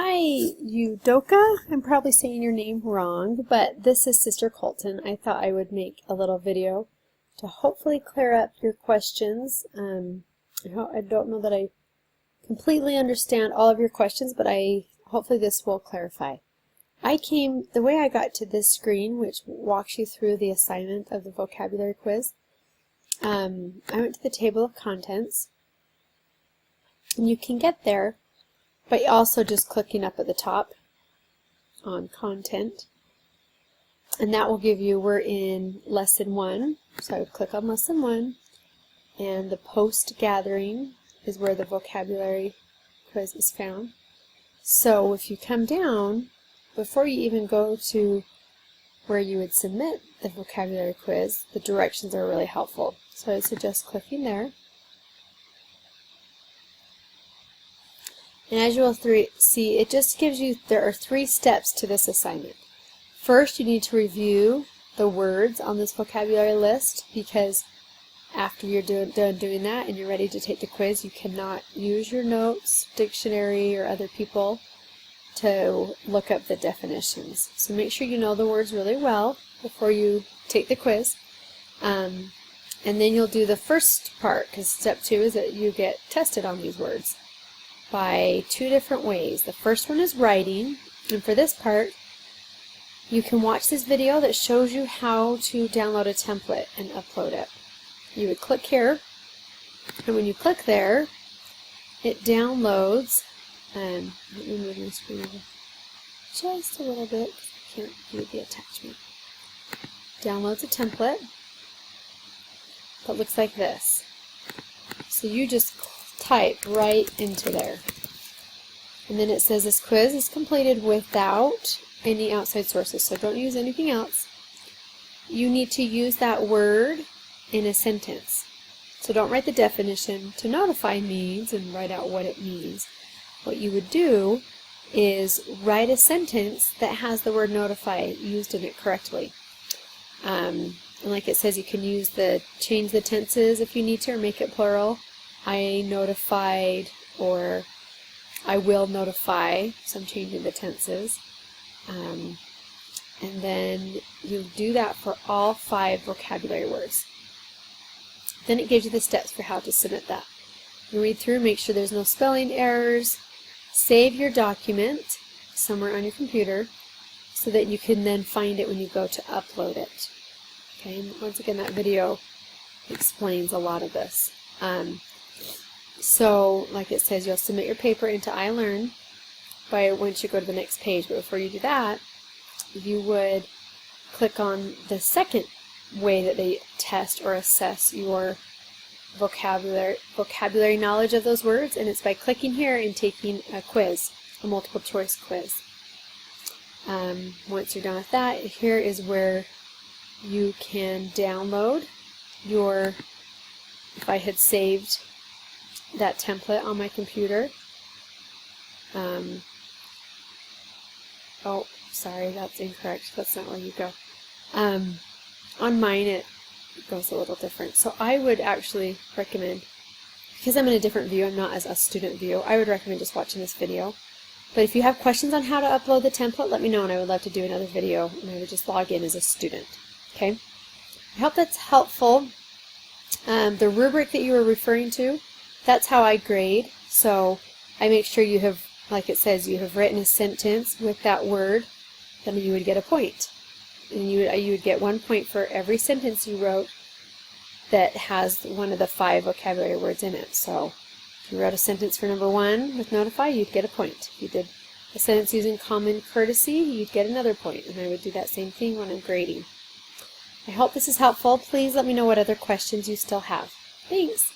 Hi, Udoka. I'm probably saying your name wrong, but this is Sister Colton. I thought I would make a little video to hopefully clear up your questions. I don't know that I completely understand all of your questions, but hopefully this will clarify. The way I got to this screen, which walks you through the assignment of the vocabulary quiz, I went to the table of contents, and you can get there by also just clicking up at the top on content, and that will give you, we're in lesson 1, so I would click on lesson 1, and the post gathering is where the vocabulary quiz is found. So if you come down, before you even go to where you would submit the vocabulary quiz, the directions are really helpful. So I suggest clicking there. And as you will see, it just gives you, there are 3 steps to this assignment. First, you need to review the words on this vocabulary list, because after you're done doing that and you're ready to take the quiz, you cannot use your notes, dictionary, or other people to look up the definitions. So make sure you know the words really well before you take the quiz. And then you'll do the first part, because step 2 is that you get tested on these words by 2 different ways. The first one is writing, and for this part you can watch this video that shows you how to download a template and upload it. You would click here, and when you click there, it downloads. Let me move my screen over just a little bit because I can't view the attachment. Downloads a template that looks like this. So you just type right into there. And then it says this quiz is completed without any outside sources, so don't use anything else. You need to use that word in a sentence. So don't write the definition. To notify means and write out what it means. What you would do is write a sentence that has the word notify used in it correctly. And like it says, you can change the tenses if you need to, or make it plural. I notified, or I will notify, so I'm changing the tenses. And then you do that for all 5 vocabulary words. Then it gives you the steps for how to submit that. You read through, make sure there's no spelling errors, save your document somewhere on your computer so that you can then find it when you go to upload it. Okay, and once again, that video explains a lot of this. So, like it says, you'll submit your paper into iLearn once you go to the next page. But before you do that, you would click on the second way that they test or assess your vocabulary knowledge of those words, and it's by clicking here and taking a quiz, a multiple choice quiz. Once you're done with that, here is where you can download your, if I had saved that template on my computer. Oh, sorry, that's incorrect. That's not where you go. On mine, it goes a little different. So I would actually recommend, because I'm in a different view, I'm not as a student view, I would recommend just watching this video. But if you have questions on how to upload the template, let me know, and I would love to do another video, and I would just log in as a student. Okay? I hope that's helpful. The rubric that you were referring to, that's how I grade. So I make sure you have, like it says, you have written a sentence with that word, then you would get a point. And you would get 1 point for every sentence you wrote that has one of the 5 vocabulary words in it. So if you wrote a sentence for number 1 with notify, you'd get a point. If you did a sentence using common courtesy, you'd get another point. And I would do that same thing when I'm grading. I hope this is helpful. Please let me know what other questions you still have. Thanks.